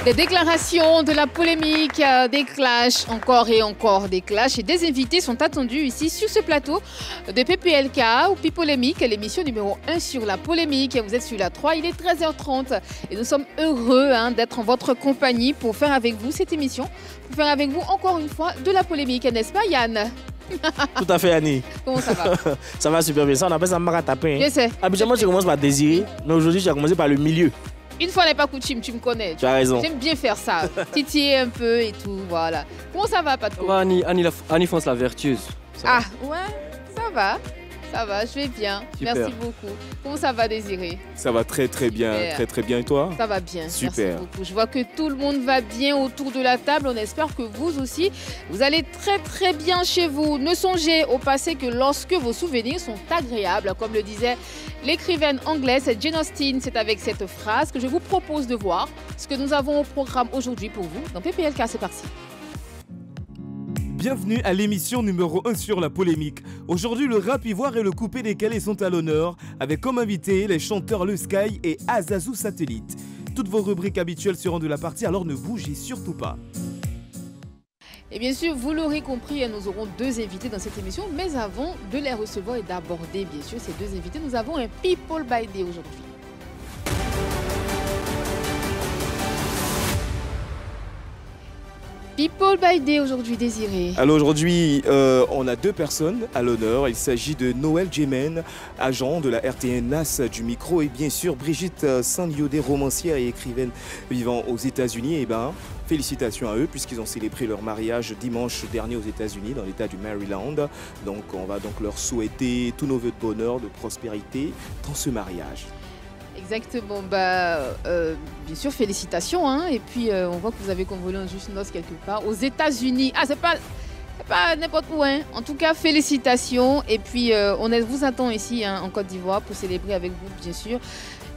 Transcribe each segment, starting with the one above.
Des déclarations, de la polémique, des clashs, encore et encore des clashs. Et des invités sont attendus ici sur ce plateau de PPLK ou Pipolémique, l'émission numéro 1 sur la polémique. Vous êtes sur la 3, il est 13h30 et nous sommes heureux d'être en votre compagnie pour faire avec vous cette émission, pour faire avec vous encore une fois de la polémique, n'est-ce pas Yann? Tout à fait, Annie. Comment ça va? Ça va super bien. Ça, on appelle ça maratapin. Je sais. Habituellement, je commence par désirer, mais aujourd'hui, j'ai commencé par le milieu. Une fois n'est pas coutume, tu me connais. Tu as raison. J'aime bien faire ça. Titiller un peu et tout, voilà. Comment ça va, Patko? Ouais, Annie fonce la vertueuse. Ah, ouais, ça va. Ça va, je vais bien. Super. Merci beaucoup. Comment ça va, Désiré? Ça va très bien, Super. très bien. Et toi? Ça va bien. Super. Merci beaucoup. Je vois que tout le monde va bien autour de la table. On espère que vous aussi, vous allez très bien chez vous. Ne songez au passé que lorsque vos souvenirs sont agréables, comme le disait l'écrivaine anglaise Jane Austen. C'est avec cette phrase que je vous propose de voir ce que nous avons au programme aujourd'hui pour vous. Dans PPLK, c'est parti. Bienvenue à l'émission numéro 1 sur la polémique. Aujourd'hui, le rap ivoire et le coupé décalé sont à l'honneur, avec comme invités les chanteurs Le Sky et Azazou Satellite. Toutes vos rubriques habituelles seront de la partie, alors ne bougez surtout pas. Et bien sûr, vous l'aurez compris, nous aurons deux invités dans cette émission. Mais avant de les recevoir et d'aborder, bien sûr, ces deux invités, nous avons un People by Day aujourd'hui. People by Day aujourd'hui, Désiré. Alors aujourd'hui, on a deux personnes à l'honneur. Il s'agit de Noël Djemen, agent de la RTN NAS du micro, et bien sûr Brigitte Sandiodé, romancière et écrivaine vivant aux États-Unis. Et félicitations à eux puisqu'ils ont célébré leur mariage dimanche dernier aux États-Unis, dans l'État du Maryland. Donc on va donc leur souhaiter tous nos vœux de bonheur, de prospérité dans ce mariage. Exactement, bien sûr, félicitations. Et puis, on voit que vous avez convolé un juste noce quelque part aux États-Unis. Ah, c'est pas n'importe où. En tout cas, félicitations. Et puis, on vous attend ici en Côte d'Ivoire pour célébrer avec vous, bien sûr.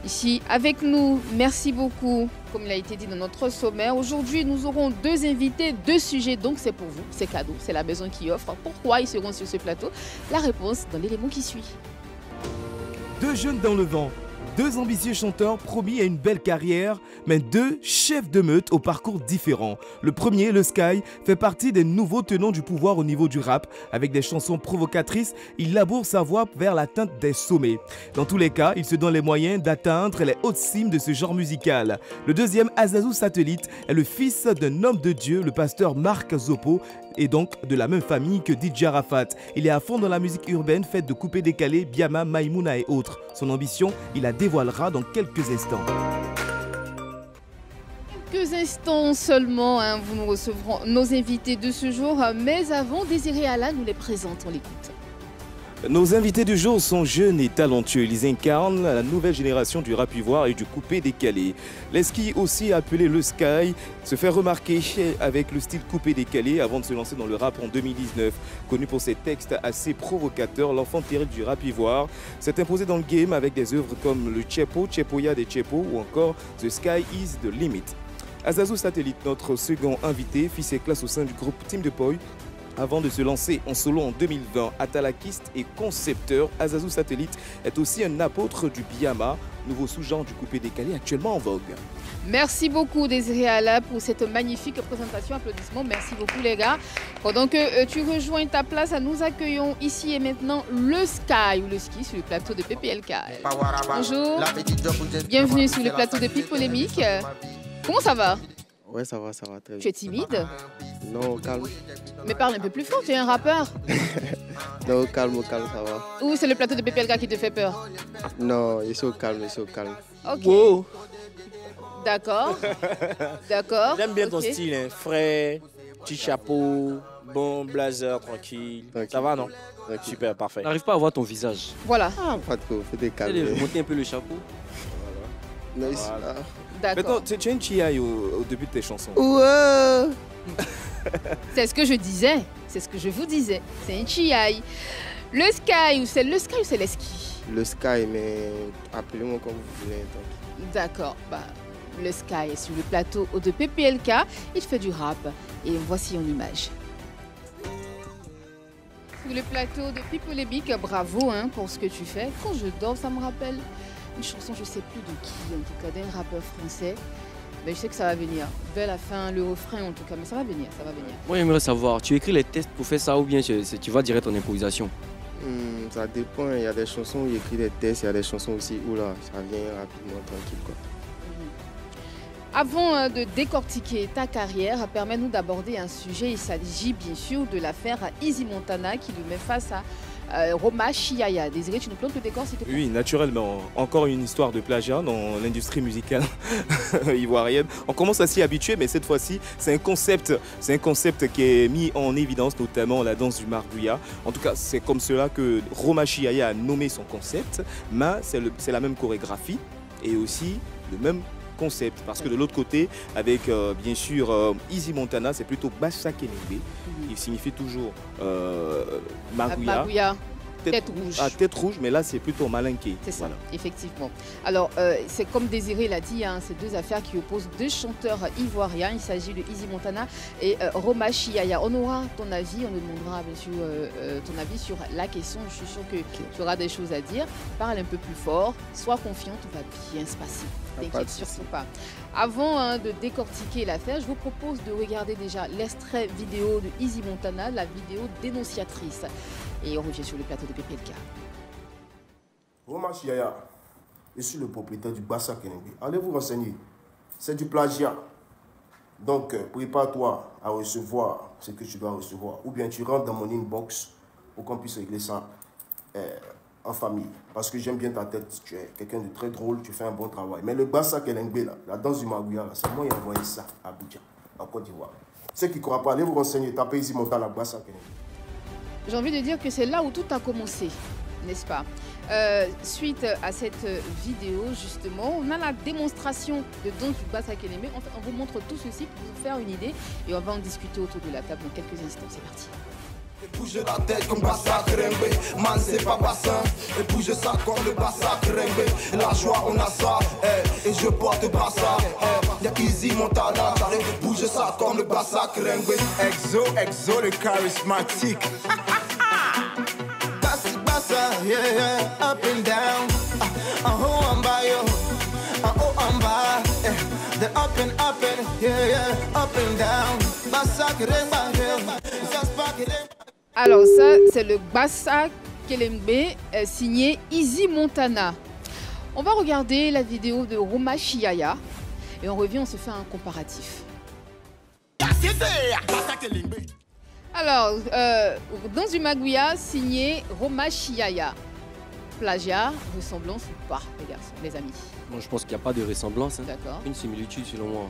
Ici, avec nous, merci beaucoup. Comme il a été dit dans notre sommaire, aujourd'hui, nous aurons deux invités, deux sujets. Donc, c'est pour vous, c'est cadeau, c'est la maison qui offre. Pourquoi ils seront sur ce plateau? La réponse dans l'élément qui suit. Deux jeunes dans le vent. Deux ambitieux chanteurs promis à une belle carrière, mais deux chefs de meute au parcours différent. Le premier, Le Sky, fait partie des nouveaux tenants du pouvoir au niveau du rap. Avec des chansons provocatrices, il laboure sa voie vers l'atteinte des sommets. Dans tous les cas, il se donne les moyens d'atteindre les hautes cimes de ce genre musical. Le deuxième, Azazou Satellite, est le fils d'un homme de Dieu, le pasteur Marc Zopo, et donc de la même famille que DJ Arafat. Il est à fond dans la musique urbaine faite de coupés décalés, Biama, Maïmouna et autres. Son ambition, il la dévoilera dans quelques instants. Quelques instants seulement, vous nous recevrons nos invités de ce jour. Mais avant, Désiré Alla nous les présente, on l'écoute. Nos invités du jour sont jeunes et talentueux. Ils incarnent la nouvelle génération du rap ivoire et du coupé décalé. Leski, aussi appelé Le Sky, se fait remarquer avec le style coupé décalé avant de se lancer dans le rap en 2019. Connu pour ses textes assez provocateurs, l'enfant terrible du rap ivoire s'est imposé dans le game avec des œuvres comme le Chepo, Chepoya des Chepo ou encore The Sky is the Limit. Azazou Satellite, notre second invité, fit ses classes au sein du groupe Team de Poi. Avant de se lancer en solo en 2020, atalakiste et concepteur, Azazou Satellite est aussi un apôtre du Biama, nouveau sous-genre du coupé décalé actuellement en vogue. Merci beaucoup Désiré Alla pour cette magnifique présentation. Applaudissements, merci beaucoup les gars. Pendant que tu rejoins ta place, nous accueillons ici et maintenant Le Sky ou Le Ski sur le plateau de PPLK. Bonjour, bienvenue sur le plateau de Pipolémique. Comment ça va? Ouais, ça va très bien. Tu es timide? Non, calme. Mais parle un peu plus fort, tu es un rappeur. Non, calme, ça va. Ou c'est le plateau de PPLK qui te fait peur? Non, il faut calme. Ok. Wow. D'accord. D'accord. J'aime bien ton ok. style, frais, petit chapeau, bon blazer, tranquille. Ça va, non? Super, parfait. On n'arrive pas à voir ton visage. Voilà. Ah, pas trop, faut te calmer. Monter un peu le chapeau. Voilà. Nice. Voilà. D'accord. Maintenant, tu as une chiaille au début de tes chansons. Ouais. C'est ce que je disais. C'est ce que je vous disais. C'est un chiaï. Le Sky ou c'est Leski? Le Sky, mais appelez-moi comme vous voulez. D'accord. Le Sky est sur le plateau de PPLK. Il fait du rap. Et voici en image. Sur le plateau de Pipolémique, bravo pour ce que tu fais. Quand je dors, ça me rappelle une chanson, je ne sais plus de qui, en tout cas d'un rappeur français. Mais je sais que ça va venir. Dès la fin, le refrain en tout cas, mais ça va venir, ça va venir. Moi, j'aimerais savoir, tu écris les textes pour faire ça ou bien tu vas direct en improvisation? Ça dépend, il y a des chansons où j'écris des textes, il y a des chansons aussi où là, ça vient rapidement, tranquille quoi. Avant de décortiquer ta carrière, permets-nous d'aborder un sujet. Il s'agit bien sûr de l'affaire Easy Montana qui le met face à Roma Chiaya. Désiré, tu nous plantes le décor, s'il te plaît? Oui, naturellement. Encore une histoire de plagiat dans l'industrie musicale ivoirienne. On commence à s'y habituer, mais cette fois-ci, c'est un concept qui est mis en évidence, notamment la danse du margouilla. En tout cas, c'est comme cela que Roma Chiaya a nommé son concept, mais c'est la même chorégraphie et aussi le même concept, parce que de l'autre côté, avec bien sûr Easy Montana, c'est plutôt Bassa Kelembe, qui signifie toujours Margouilla. Tête rouge. Ah, tête rouge, mais là c'est plutôt malinqué. C'est ça, voilà. effectivement. Alors, c'est comme Désiré l'a dit, hein, c'est deux affaires qui opposent deux chanteurs ivoiriens. Il s'agit de Easy Montana et Roma Chiaya. On aura ton avis, on nous demandera bien sûr ton avis sur la question. Je suis sûre que tu auras des choses à dire. Parle un peu plus fort, sois confiant, tout va bien se passer. T'inquiète surtout pas. Avant de décortiquer l'affaire, je vous propose de regarder déjà l'extrait vidéo de Easy Montana, la vidéo dénonciatrice. Et on revient sur le plateau de PPLK. Roma Chiaya, je suis le propriétaire du Bassa Kelembe. Allez vous renseigner. C'est du plagiat. Donc, prépare-toi à recevoir ce que tu dois recevoir. Ou bien tu rentres dans mon inbox pour qu'on puisse régler ça en famille. Parce que j'aime bien ta tête. Tu es quelqu'un de très drôle, tu fais un bon travail. Mais le Bassa Kelembe, là, la danse du Margouilla, c'est moi qui ai envoyé ça à Abidjan, en Côte d'Ivoire. Ceux qui ne croient pas, allez vous renseigner. Tapez ici Montana, Bassa Kelembe. J'ai envie de dire que c'est là où tout a commencé, n'est-ce pas? Suite à cette vidéo, justement, on a la démonstration de danse du Bassa Kelembe. En fait, on vous montre tout ceci pour vous faire une idée et on va en discuter autour de la table dans quelques instants. C'est parti. Bouge la tête comme Bassa Kelembe, man c'est pas bassin. Et bouge ça comme le Bassa Kelembe. La joie on a ça, et je porte Bassa. Y'a Easy Montana, bouge ça comme le Bassa Kelembe. Exo le charismatique. Bassa, yeah, up and down. I'm by you, I'm by. The up and, yeah, up and down. Bassa Kelembe, alors ça, c'est le Bassa Kelembe signé Easy Montana. On va regarder la vidéo de Roma Chiaya et on revient, on se fait un comparatif. Alors, dans du Margouilla signé Roma Chiaya. Plagiat, ressemblance ou pas, les garçons, les amis? Moi, je pense qu'il n'y a pas de ressemblance. Hein. D'accord. Une similitude selon moi.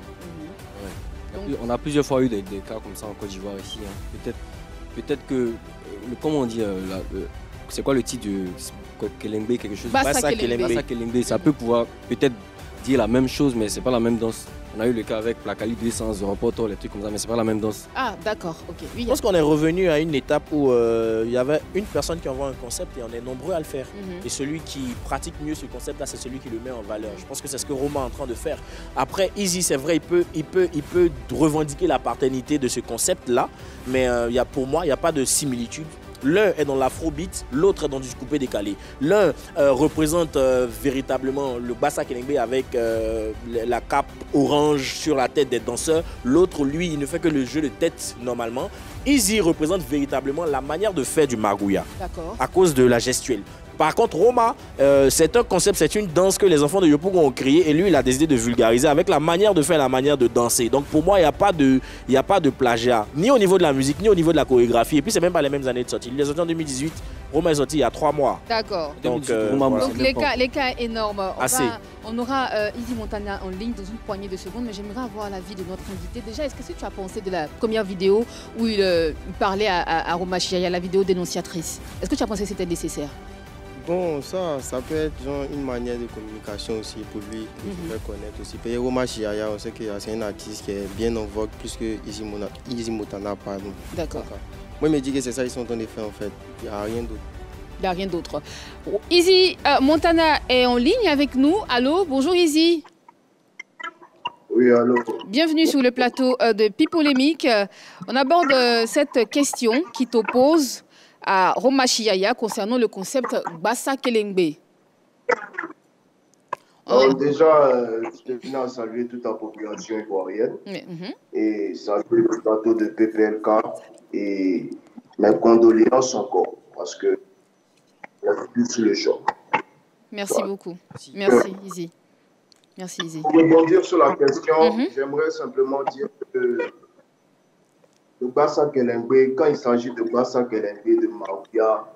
Ouais. Donc, on a plusieurs fois eu des cas comme ça en Côte d'Ivoire ici. Hein. Peut-être que, comment on dit, c'est quoi le titre de Kelembe, quelque chose? Bassa Kelembe. Bassa Kelembe, ça peut pouvoir peut-être dire la même chose, mais c'est pas la même danse. On a eu le cas avec Placali 200, Zoropoto, les trucs comme ça, mais c'est pas la même danse. Ah, d'accord, ok. Oui, je pense qu'on est revenu à une étape où il y avait une personne qui envoie un concept et on est nombreux à le faire. Et celui qui pratique mieux ce concept-là, c'est celui qui le met en valeur. Je pense que c'est ce que Roma est en train de faire. Après, Easy, c'est vrai, il peut revendiquer la paternité de ce concept-là, mais pour moi, il n'y a pas de similitude. L'un est dans l'afrobeat, l'autre est dans du coupé décalé. L'un représente véritablement le Bassa Kelembe avec la cape orange sur la tête des danseurs. L'autre, lui, il ne fait que le jeu de tête normalement. Easy représente véritablement la manière de faire du Margouilla à cause de la gestuelle. Par contre, Roma, c'est un concept, c'est une danse que les enfants de Yopougon ont créé et lui, il a décidé de vulgariser avec la manière de faire, la manière de danser. Donc pour moi, il n'y a pas de plagiat, ni au niveau de la musique, ni au niveau de la chorégraphie. Et puis, c'est même pas les mêmes années de sortie. Il est sorti en 2018, Roma est sorti il y a 3 mois. D'accord. Donc les cas énormes. On aura Easy Montana en ligne dans une poignée de secondes, mais j'aimerais avoir l'avis de notre invité. Déjà, est-ce que tu as pensé de la première vidéo où il parlait à Roma Chiaya, la vidéo dénonciatrice? Est-ce que tu as pensé que c'était nécessaire? Bon, ça peut être genre une manière de communication aussi pour lui, pour se faire connaître aussi. Et Roma Chiaya, on sait que c'est un artiste qui est bien en vogue plus que Easy Montana par nous. D'accord. Moi, je me dis que c'est ça qu'ils sont en train de faire en fait. Il n'y a rien d'autre. Il n'y a rien d'autre. Easy Montana est en ligne avec nous. Allô, bonjour Easy. Oui, allô. Bienvenue sur le plateau de Pipolémique. On aborde cette question qui t'oppose à Roma Chiaya concernant le concept Bassa Kelembe. Alors, déjà, je tiens à saluer toute la population ivoirienne et saluer le plateau de PPLK et mes condoléances encore parce que il y a plus sur le choc. Merci beaucoup. Merci, Easy. Merci, Easy. Pour rebondir sur la question, j'aimerais simplement dire que le Bassa Kelengbe, quand il s'agit de Bassa Kelengbe, de Maouia,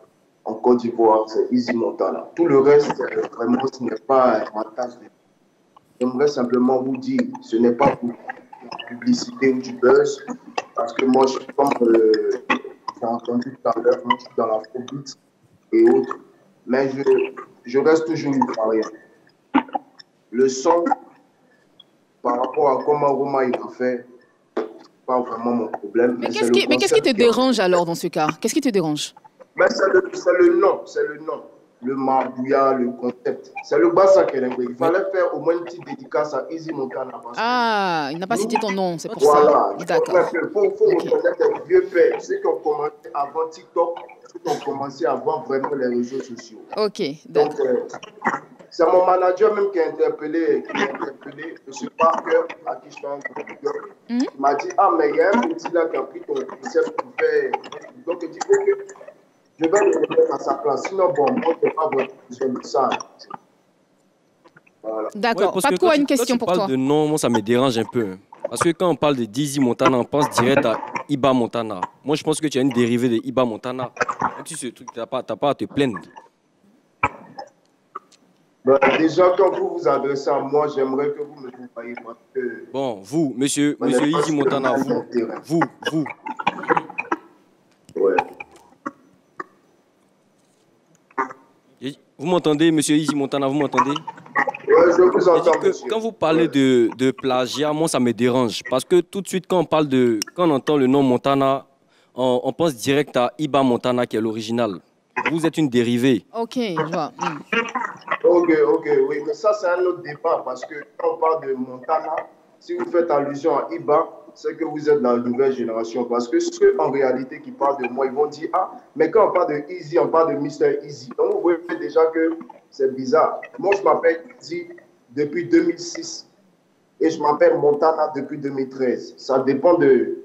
en Côte d'Ivoire, c'est Easy Montana. Tout le reste, vraiment, ce n'est pas ma tasse de thé. J'aimerais simplement vous dire, ce n'est pas pour la publicité ou du buzz, parce que moi, je suis comme j'ai entendu tout à l'heure, je suis dans la phobie et autres, mais je reste toujours ivoirien. Le son, par rapport à comment Roma il a fait, c'est pas vraiment mon problème. Mais qu'est-ce qui te dérange alors dans ce cas? Qu'est-ce qui te dérange? Ben, c'est le nom. Le Marbouya, le concept. C'est le Bassa Kelengbe. Il fallait faire au moins une petite dédicace à Easy Montana. Ah, il n'a pas cité ton nom, c'est pour ça. D'accord. Il faut reconnaître les vieux pères. Ceux qui ont commencé avant TikTok, ceux qui ont commencé avant vraiment les réseaux sociaux. Ok, d'accord. Donc, c'est mon manager même qui a interpellé M. Parker, à qui je fais un gros coup. Il m'a dit, ah, mais il y a un petit là qui a pris ton concept pour faire. Donc, il dit, ok. Je vais le remettre à sa place. Sinon, bon, moi, je ne vais pas voir ça. Voilà. D'accord. Paco a une question pour toi. Quand tu parles de nom, moi, ça me dérange un peu. Parce que quand on parle de Dizzy Montana, on pense direct à Iba Montana. Moi, je pense que tu as une dérivée de Iba Montana. Donc, ce truc, tu n'as pas à te plaindre. Ben, déjà, quand vous vous adressez à moi, j'aimerais que vous me voyez parce que... Bon, vous, monsieur Easy Montana, vous. Ouais. Vous m'entendez, monsieur Easy Montana, vous m'entendez? Oui, je vous entends, monsieur. Quand vous parlez de plagiat, moi, ça me dérange. Parce que tout de suite, quand on entend le nom Montana, on pense direct à Iba Montana, qui est l'original. Vous êtes une dérivée. Ok, je vois. Ok, oui. Mais ça, c'est un autre débat. Parce que quand on parle de Montana, si vous faites allusion à Iba, c'est que vous êtes dans la nouvelle génération. Parce que ceux en réalité qui parlent de moi, ils vont dire, ah, mais quand on parle de Easy, on parle de Mr. Easy. Donc vous voyez déjà que c'est bizarre. Moi, je m'appelle Easy depuis 2006 et je m'appelle Montana depuis 2013. Ça dépend de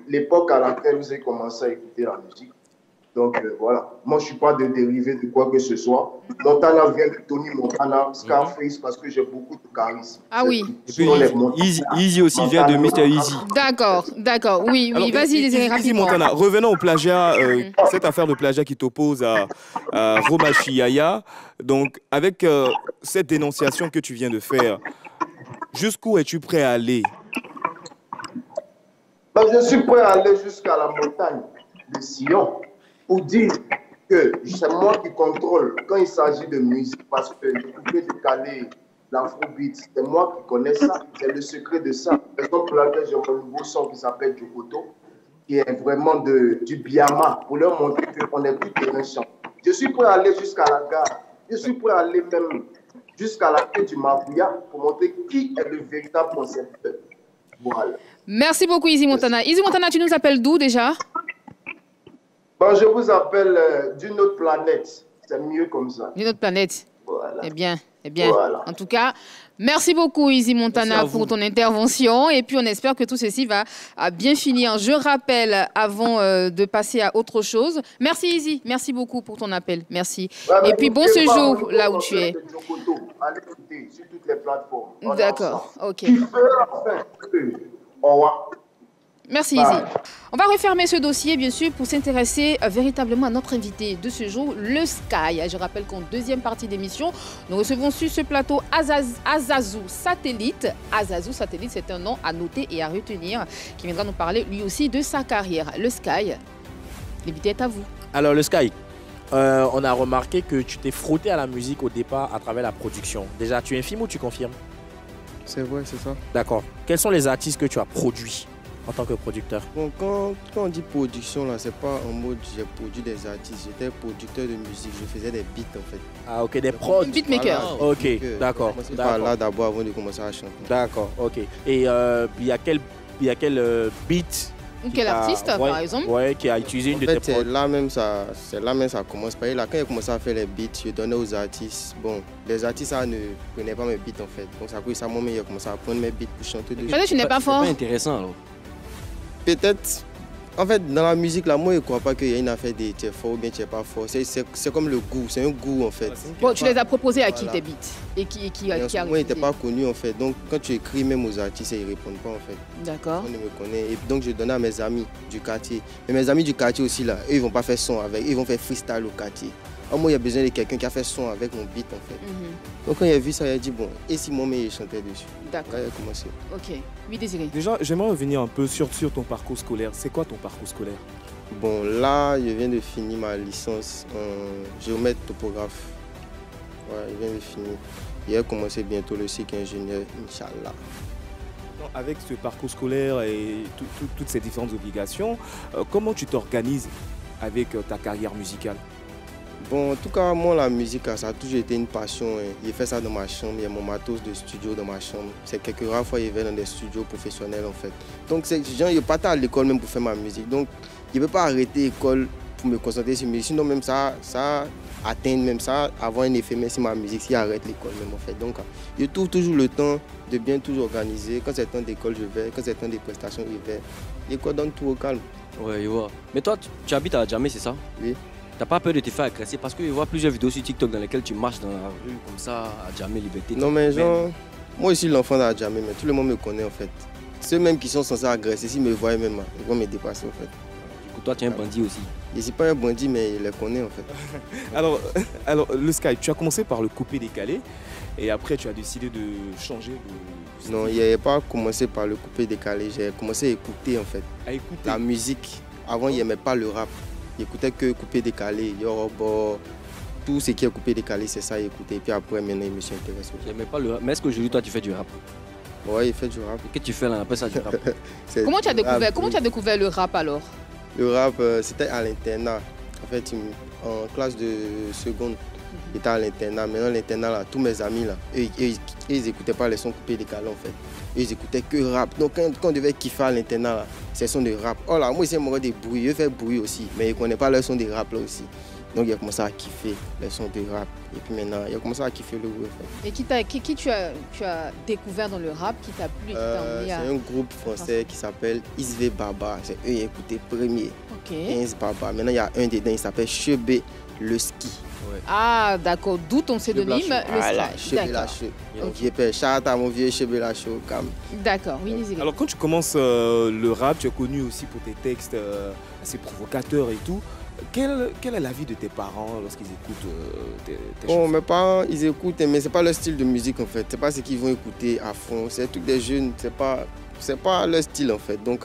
l'époque à laquelle vous avez commencé à écouter la musique. Donc voilà, moi je ne suis pas de dérivé de quoi que ce soit. Montana vient de Tony Montana, Scarface, parce que j'ai beaucoup de charisme. Ah oui. Et puis Easy aussi vient de Mr. Easy. D'accord, oui, vas-y, les rapidement. Easy Montana, revenons au plagiat, cette affaire de plagiat qui t'oppose à Roma Chiaya. Donc avec cette dénonciation que tu viens de faire, jusqu'où es-tu prêt à aller? Ben, je suis prêt à aller jusqu'à la montagne de Sion. Pour dire que c'est moi qui contrôle quand il s'agit de musique, parce que le coupé de Calais, l'afrobeat, c'est moi qui connais ça, c'est le secret de ça. Par exemple, pour laquelle j'ai mon nouveau son qui s'appelle Djokoto, qui est vraiment du Biama, pour leur montrer qu'on n'est plus terrain champ. Je suis prêt à aller jusqu'à la gare, je suis prêt à aller même jusqu'à la queue du Mabouya pour montrer qui est le véritable concepteur. Voilà. Merci beaucoup, Easy Montana. Easy Montana, tu nous appelles d'où déjà? Bon, je vous appelle d'une autre planète. C'est mieux comme ça. D'une autre planète. Voilà. Eh bien. Voilà. En tout cas, merci beaucoup, Easy Montana, pour ton intervention. Et puis, on espère que tout ceci va bien finir. Je rappelle, avant de passer à autre chose, merci, Easy. Merci beaucoup pour ton appel. Merci. Et puis, bon séjour là où tu es. Allez écouter sur toutes les plateformes. D'accord. OK. Au revoir. Merci, Easy. On va refermer ce dossier, bien sûr, pour s'intéresser véritablement à notre invité de ce jour, le Sky. Je rappelle qu'en deuxième partie d'émission, nous recevons sur ce plateau Azazou Satellite. Azazou Satellite, c'est un nom à noter et à retenir, qui viendra nous parler lui aussi de sa carrière. Le Sky, l'invité est à vous. Alors, le Sky, on a remarqué que tu t'es frotté à la musique au départ à travers la production. Déjà, tu infirmes ou tu confirmes? C'est vrai, c'est ça. D'accord. Quels sont les artistes que tu as produits en tant que producteur? Bon, quand on dit production, là, c'est pas en mode j'ai produit des artistes. J'étais producteur de musique, je faisais des beats en fait. Ah, ok, des prods. Beatmaker. Voilà, ok, d'accord. C'est par là d'abord avant de commencer à chanter. D'accord, ok. Et il y a quel beat Ou quel artiste, par exemple? Ouais, qui a utilisé une de tes En fait, prods. c'est là même ça commence. Parce que là, quand j'ai commencé à faire les beats, je donnais aux artistes. Bon, les artistes ça, ne prenaient pas mes beats en fait. Donc ça a moi j'ai commencé à prendre mes beats pour chanter dessus. Peut-être que tu n'es pas fort. C'est pas intéressant alors. Peut-être. En fait, dans la musique, là, moi, je ne crois pas qu'il y ait une affaire de tu es fort ou bien tu n'es pas fort. C'est comme le goût, c'est un goût en fait. Bon, tu les as proposés à qui Voilà. tes beats? Et qui a Moi, il n'était refusé? pas connu en fait. Donc, quand tu écris même aux artistes, ils ne répondent pas en fait. D'accord. On ne me connaît. Et donc, je donnais à mes amis du quartier. Mais mes amis du quartier aussi, là, eux, ils ne vont pas faire son avec. Eux, ils vont faire freestyle au quartier. Alors, moi, il y a besoin de quelqu'un qui a fait son avec mon beat en fait. Donc, quand il a vu ça, il a dit, bon, et si mon mec chantait dessus? D'accord. Là, il a commencé. Ok. Oui, Désiré. Déjà, j'aimerais revenir un peu sur ton parcours scolaire. C'est quoi ton parcours scolaire? Bon, là, je viens de finir ma licence en géomètre topographe. Ouais, je viens de finir. Il a commencé bientôt le cycle ingénieur, Inch'Allah. Avec ce parcours scolaire et toutes ces différentes obligations, comment tu t'organises avec ta carrière musicale? Bon, en tout cas, moi, la musique, ça a toujours été une passion. Hein. J'ai fait ça dans ma chambre. Il y a mon matos de studio dans ma chambre. C'est quelques rares fois que je vais dans des studios professionnels, en fait. Donc, c'est genre, je partais à l'école même pour faire ma musique. Donc, je ne peux pas arrêter l'école pour me concentrer sur la musique. Sinon, même ça atteint, même ça, avoir un effet même sur ma musique, si j'arrête l'école même, en fait. Donc, je trouve toujours le temps de bien toujours organiser. Quand c'est temps d'école, je vais. Quand c'est temps des prestations, je vais. L'école donne tout au calme. Ouais, je vois. Mais toi, tu habites à Djamé, c'est ça? Oui. T'as pas peur de te faire agresser? Parce que je vois plusieurs vidéos sur TikTok dans lesquelles tu marches dans la rue comme ça, à Djamé, Liberté. Non, mais genre, moi aussi, l'enfant d'Adjamé, mais tout le monde me connaît, en fait. Ceux même qui sont censés agresser, s'ils me voient même, ils vont me dépasser, en fait. Du coup, toi, tu es un bandit aussi. Je ne suis pas un bandit, mais je les connais, en fait. Alors, le Sky, tu as commencé par le coupé-décalé et après tu as décidé de changer de style. Non, il n'avait pas commencé par le coupé-décalé. J'ai commencé à écouter, en fait, À écouter. la musique. Avant, il n'aimait pas le rap. Il écoutait que coupé-décalé, Yoruba, tout ce qui est coupé-décalé, c'est ça, il écoutait. Et puis après, maintenant, il me suis intéressé. J'aimais pas le rap. Mais est-ce qu'aujourd'hui, toi, tu fais du rap? Ouais, il fait du rap. Qu'est-ce que tu fais là? On appelle ça du rap. C'est Comment tu as du rap, découvert, comment oui. tu as découvert le rap alors? Le rap, c'était à l'internat. En fait, en classe de seconde, j'étais à l'internat. Maintenant, l'internat, là, tous mes amis, là, ils n'écoutaient pas les sons coupés décalés, en fait. Ils écoutaient que rap. Donc, quand on devait kiffer à l'internat, là, c'est son de rap. Oh là, moi, c'est mon des bruits. Je fais bruit aussi, mais je ne connais pas le son de rap, là aussi. Donc, il a commencé à kiffer les sons de rap. Et puis maintenant, il a commencé à kiffer le rap. En fait. Et qui tu as découvert dans le rap, qui t'a plu et qui t'a emmené C'est à... un groupe français qui s'appelle Isve Baba. C'est eux qui écoutaient premier. Ok. 15 Baba. Maintenant, il y a un dedans, il s'appelle Chebé le ski. Ah, d'accord. D'où ton pseudonyme, le Voilà, Sky. Chebé D'accord. Lacheux. Ok. J'ai fait chat à mon vieux Chebé Lacheux au Cam. D'accord, oui, Désiré. Alors quand tu commences le rap, tu es connu aussi pour tes textes assez provocateurs et tout. Quel est l'avis de tes parents lorsqu'ils écoutent tes Bon, chansons? mes parents, ils écoutent, mais c'est pas leur style de musique en fait. C'est pas ce qu'ils vont écouter à fond. C'est tous des jeunes, c'est pas leur style en fait. Donc,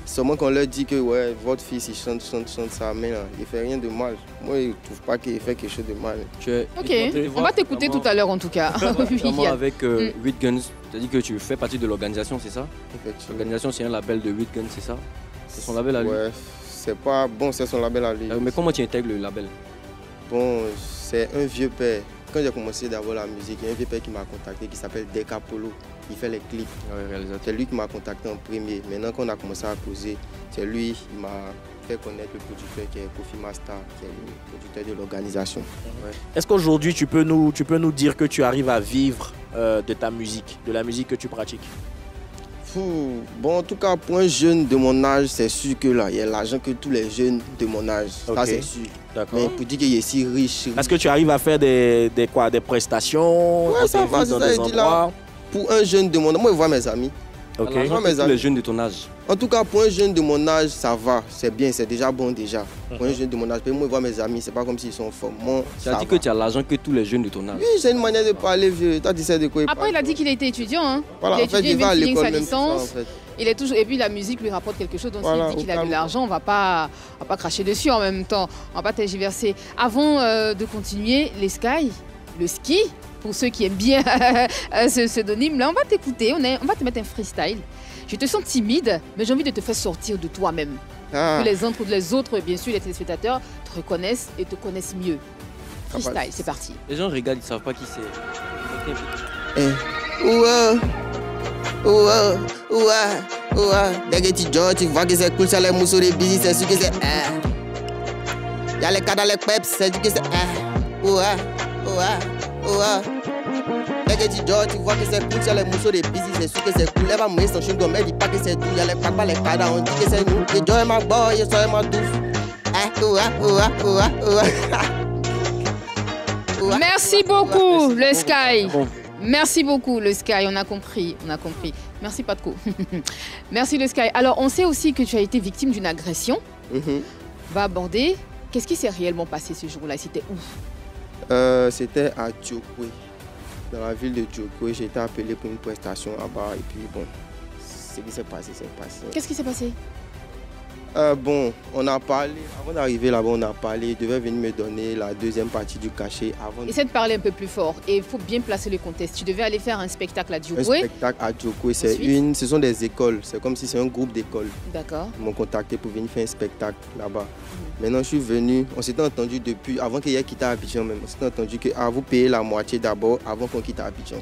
seulement qu'on leur dit que ouais, votre fils il chante ça, mais là, il fait rien de mal. Moi, je trouve pas qu'il fait quelque chose de mal. Ok, on va t'écouter tout à l'heure en tout cas. Oui, Notamment Yann. avec 8 Guns. Tu as dit que tu fais partie de l'organisation, c'est ça? Effectivement. L'organisation, c'est un label de 8 Guns, c'est ça? C'est son label à lui. Ouais, c'est pas bon, c'est son label à lui. Mais comment tu intègres le label? Bon, c'est un vieux père. Quand j'ai commencé d'avoir la musique, il y a un vieux père qui m'a contacté qui s'appelle Decapolo. Il fait les clips. Ouais, réalisateur. C'est lui qui m'a contacté en premier. Maintenant qu'on a commencé à causer, c'est lui qui m'a fait connaître le producteur qui est Kofi Master, qui est le producteur de l'organisation. Ouais. Est-ce qu'aujourd'hui, tu peux nous dire que tu arrives à vivre de ta musique, de la musique que tu pratiques? Bon, en tout cas, pour un jeune de mon âge, c'est sûr que là, il y a l'argent que tous les jeunes de mon âge. Ok. Ça, c'est sûr. D'accord. Mais pour dire qu'il est si riche. Est-ce que tu arrives à faire des prestations? Ouais, ça va, dans c'est des ça, il dit là. endroits? Pour un jeune de mon âge, moi, je vois mes amis. Ok. Alors, mes tous amis. les jeunes de ton âge. En tout cas, pour un jeune de mon âge, ça va, c'est bien, c'est déjà bon déjà. Pour un jeune de mon âge, moi, je vois mes amis, c'est pas comme s'ils sont forts. Moi, Tu as ça dit va. que tu as l'argent que tous les jeunes de ton âge. Oui, c'est une manière de parler, vieux. Toi, tu sais de quoi il Après, parle. il a dit qu'il était étudiant. Hein. Voilà, il a en fait, étudié, il va à il vient de l'école finir même. sa tout ça, licence. en fait. Il est toujours... Et puis la musique lui rapporte quelque chose, donc Voilà, s'il dit qu'il a au de calme. l'argent, on va pas cracher dessus en même temps. On va pas tergiverser. Avant de continuer, les Sky, le ski, pour ceux qui aiment bien ce pseudonyme-là, on va t'écouter, on va te mettre un freestyle. Je te sens timide, mais j'ai envie de te faire sortir de toi-même. Ah, Que les autres, bien sûr, les téléspectateurs, te reconnaissent et te connaissent mieux. Freestyle, c'est parti. Les gens regardent, ils savent pas qui c'est. ouah, ouah, ouah. Dès que tu joues, tu vois que c'est cool sur les mousseaux de busy, c'est sûr que c'est Y'a les cas dans les peps, c'est sûr que c'est Dès que tu joues, tu vois que c'est cool sur les mousseaux de busy, c'est sûr que c'est cool. Elle va mourir son chewing gum, elle dit pas que c'est tout. Y'a les papas, les cadres, on dit que c'est nous. Et Joe est ma boy, et soyez ma douce. Merci beaucoup, le Sky. Merci beaucoup, le Sky. On a compris. Merci, Patko. Merci, le Sky. Alors, on sait aussi que tu as été victime d'une agression. Va aborder. Qu'est-ce qui s'est réellement passé ce jour-là? C'était où? C'était à Djokwe. Dans la ville de Djokwe, j'ai été appelé pour une prestation là-bas. Et puis, bon, ce qui s'est passé, c'est passé. Qu'est-ce qui s'est passé? Bon, on a parlé, avant d'arriver là-bas, on a parlé, il devait venir me donner la deuxième partie du cachet avant. Essaie de parler un peu plus fort et il faut bien placer le contexte. Tu devais aller faire un spectacle à Djokwe. Un spectacle à Djokwe, ce sont des écoles, c'est comme si c'est un groupe d'écoles. D'accord. Ils m'ont contacté pour venir faire un spectacle là-bas. Maintenant, je suis venu, on s'était entendu depuis, avant qu'il ait quitté Abidjan même, on s'était entendu que vous payez la moitié d'abord avant qu'on quitte Abidjan.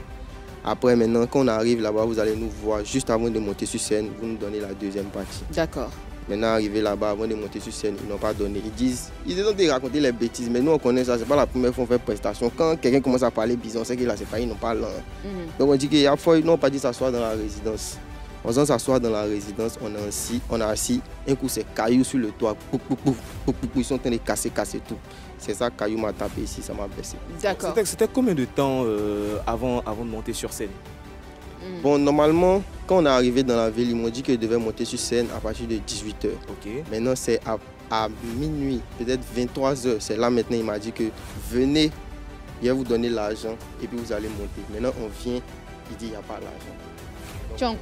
Après, maintenant, quand on arrive là-bas, vous allez nous voir juste avant de monter sur scène, vous nous donnez la deuxième partie. D'accord. Maintenant, arrivé là-bas, avant de monter sur scène, ils n'ont pas donné. Ils ont dit raconter les bêtises, mais nous on connaît ça, c'est pas la première fois qu'on fait prestation. Quand quelqu'un commence à parler bison, on sait que là, c'est pas, ils n'ont pas langue. Donc on dit qu'il y a fois, ils n'ont pas dit s'asseoir dans la résidence. On s'en s'asseoir dans la résidence, on a assis, un coup c'est caillou sur le toit, ils sont en train de casser tout. C'est ça, caillou m'a tapé ici, ça m'a blessé. D'accord. C'était combien de temps avant de monter sur scène? Bon, normalement, quand on est arrivé dans la ville, ils m'ont dit qu'ils devaient monter sur scène à partir de 18h. Maintenant, c'est à minuit, peut-être 23h. C'est là maintenant, il m'a dit que venez, je vais vous donner l'argent et puis vous allez monter. Maintenant, on vient, il dit il n'y a pas l'argent.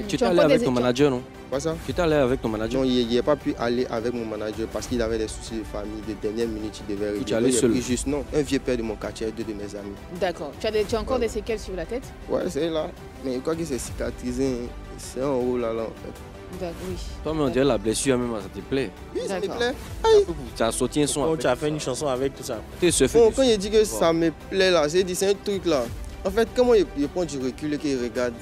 Tu étais allé avec ton manager, non? Pas ça? Tu étais allé avec ton manager? Non, il n'a pas pu aller avec mon manager parce qu'il avait des soucis de famille. De dernière minute, il devait régler. Tu allais seul? Juste, non, un vieux père de mon quartier, deux de mes amis. D'accord. Tu as encore des séquelles sur la tête? Ouais, c'est là. Mais je crois que c'est cicatrisé. C'est en haut là, en fait. Oui. Toi, mais on dirait la blessure même, ça te plaît? Oui, ça me plaît. Tu as sorti un son. Tu as fait une chanson avec tout ça. Bon, quand il dit que ça me plaît là, c'est un truc là. En fait, comment il prend du recul et qu'il regarde?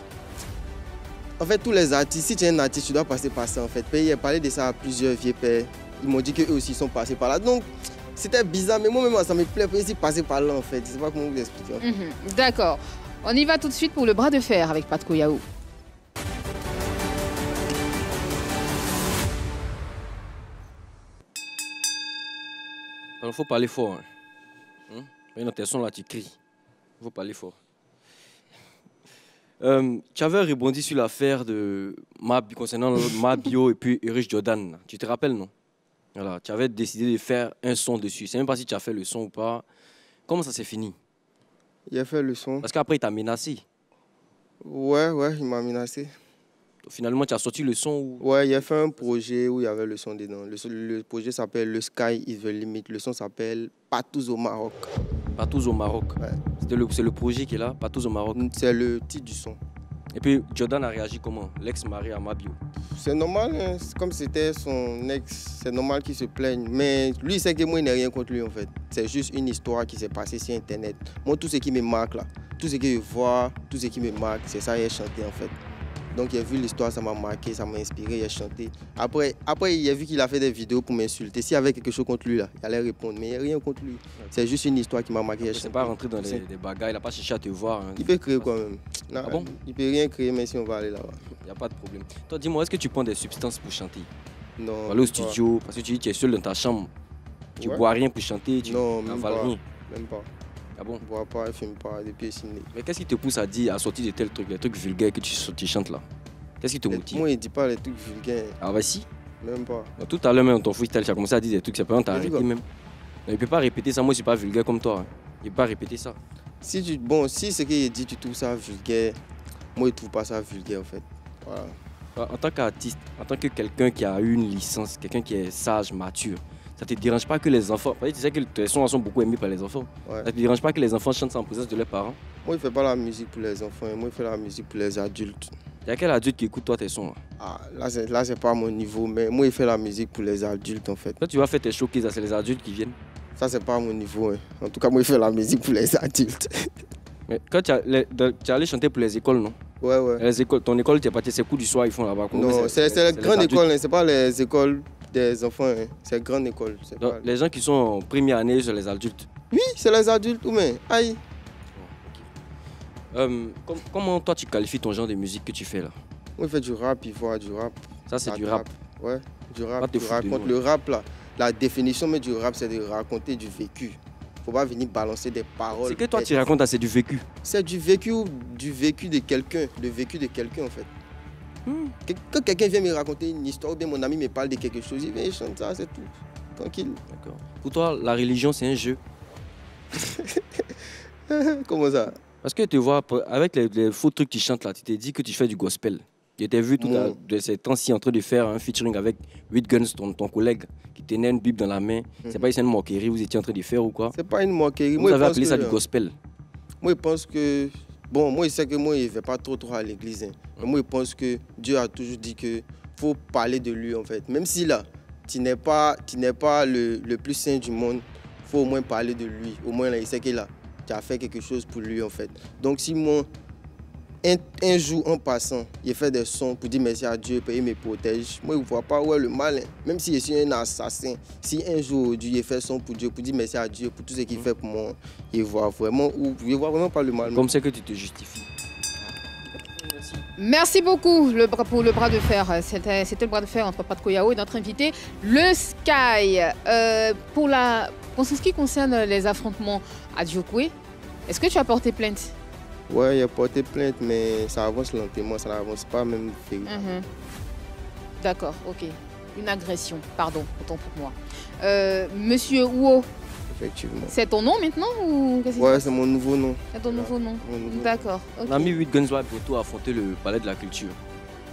En fait, tous les artistes, si tu es un artiste, tu dois passer par ça en fait. Il a parlé de ça à plusieurs vieux pères. Ils m'ont dit qu'eux aussi sont passés par là. Donc, c'était bizarre, mais moi-même, ça me plaît pour essayer de passer par là en fait. Je ne sais pas comment vous l'expliquer. D'accord. On y va tout de suite pour le bras de fer avec Patko Yahoo. Il faut parler fort. Dans tes sons là, tu cries. Il faut parler fort. Tu avais rebondi sur l'affaire de concernant Mabio et puis Erich Jordan. Tu te rappelles, non? Voilà, tu avais décidé de faire un son dessus. Je ne sais même pas si tu as fait le son ou pas. Comment ça s'est fini? Il a fait le son. Parce qu'après, il t'a menacé. Ouais, il m'a menacé. Finalement, tu as sorti le son ou... Ouais, il a fait un projet où il y avait le son dedans. Le projet s'appelle Le Sky is the Limit. Le son s'appelle Patous au Maroc. Patous au Maroc. Ouais. C'est le projet qui est là, Patous au Maroc. C'est le titre du son. Et puis, Jordan a réagi comment? L'ex-mari à Mabio. C'est normal, hein. Comme c'était son ex, c'est normal qu'il se plaigne. Mais lui, il sait que moi, il n'ai rien contre lui, en fait. C'est juste une histoire qui s'est passée sur Internet. Moi, tout ce qui me marque, là, tout ce que je vois, tout ce qui me marque, c'est ça, il a chanté, en fait. Donc, il a vu l'histoire, ça m'a marqué, ça m'a inspiré, il a chanté. Après, il a vu qu'il a fait des vidéos pour m'insulter. S'il y avait quelque chose contre lui, là, il allait répondre. Mais il n'y a rien contre lui. C'est juste une histoire qui m'a marqué. Il n'est pas rentré dans des bagarres, il n'a pas cherché à te voir. Hein. Il peut créer quand même. Non, ah bon? Il peut rien créer, mais si on va aller là-bas. Il n'y a pas de problème. Toi, dis-moi, est-ce que tu prends des substances pour chanter? Non. Aller au studio, parce que tu dis que tu es seul dans ta chambre. Tu bois rien pour chanter, tu n'avales rien. Même pas. Ah bon? Je ne bois pas, je ne fume pas, depuis ciné. Mais qu'est-ce qui te pousse à dire, à sortir de tels trucs, les trucs vulgaires que tu chantes là? Qu'est-ce qui te motive? Moi, il ne dit pas les trucs vulgaires. Ah bah si. Même pas. Donc, tout à l'heure même, ton freestyle, tu as commencé à dire des trucs, c'est pas t'as arrêté même. Il ne peut pas répéter ça, moi je suis pas vulgaire comme toi. Hein. Il ne peut pas répéter ça. Si ce qu'il dit, tu trouves ça vulgaire, moi je ne trouve pas ça vulgaire en fait. Voilà. En tant qu'artiste, en tant que quelqu'un qui a eu une licence, quelqu'un qui est sage, mature, ça ne te dérange pas que les enfants... Tu sais que tes sons sont beaucoup aimés par les enfants. Ouais. Ça ne te dérange pas que les enfants chantent en présence de leurs parents? Moi, je ne fais pas la musique pour les enfants, moi, je fais la musique pour les adultes. Il y a quel adulte qui écoute toi tes sons? Là, c'est pas mon niveau, mais moi, je fais la musique pour les adultes en fait. Quand tu vas faire tes showcases, c'est les adultes qui viennent? Ça, c'est pas mon niveau. Hein. En tout cas, moi, je fais la musique pour les adultes. Mais quand tu es allé chanter pour les écoles, non? Ouais, ouais. Les écoles, ton école, tu es parti, c'est cours du soir, ils font là-bas. Non, c'est la grande école, hein, c'est pas les écoles des enfants, hein. C'est grande école. Donc, pas... Les gens qui sont en première année, c'est les adultes. Oui, c'est les adultes, ou mais aïe. Comment toi tu qualifies ton genre de musique que tu fais là? Moi, je fais du rap, il faut du rap. Ça, c'est du rap? Ouais, du rap. Tu racontes le rap là. La définition même du rap, c'est de raconter du vécu. Faut pas venir balancer des paroles. C'est que toi, tu racontes, c'est du vécu. C'est du vécu de quelqu'un. Le vécu de quelqu'un, en fait. Quand quelqu'un vient me raconter une histoire, ou bien mon ami me parle de quelque chose, il vient et chante ça, c'est tout. Tranquille. D'accord. Pour toi, la religion, c'est un jeu? Comment ça? Parce que tu vois, avec les faux trucs que tu chantes là, tu t'es dit que tu fais du gospel. Je t'ai vu de ces temps-ci en train de faire un featuring avec 8 Guns, ton collègue, qui tenait une Bible dans la main. C'est pas une moquerie, vous étiez en train de faire ou quoi? C'est pas une moquerie. Vous avez appelé ça du gospel? Moi, je pense que... Bon, moi, je sais que moi, je ne vais pas trop à l'église. Hein. Mais moi, je pense que Dieu a toujours dit qu'il faut parler de lui, en fait. Même si là, tu n'es pas le plus saint du monde, il faut au moins parler de lui. Au moins, là, il sait qu'il a... Tu as fait quelque chose pour lui, en fait. Donc, si moi, un jour, en passant, il fait des sons pour dire merci à Dieu, pour qu'il me protège, moi, je ne vois pas où est le mal. Hein. Même si je suis un assassin, si un jour, Dieu fait son pour Dieu, pour dire merci à Dieu, pour tout ce qu'il fait pour moi, il ne voit vraiment pas le mal. Comme c'est que tu te justifies. Merci beaucoup pour le bras de fer. C'était le bras de fer entre Pat Koyao et notre invité, le Sky. Pour ce qui concerne les affrontements à Djokwe, est-ce que tu as porté plainte? Ouais, il a porté plainte, mais ça avance lentement, ça n'avance pas même. D'accord, ok. Une agression, pardon, autant pour moi. Monsieur Ouo, effectivement. C'est ton nom maintenant ou ouais, c'est mon nouveau nom. C'est ton nouveau nom. D'accord. Okay. L'ami 8 Guns va bientôt affronter le palais de la culture.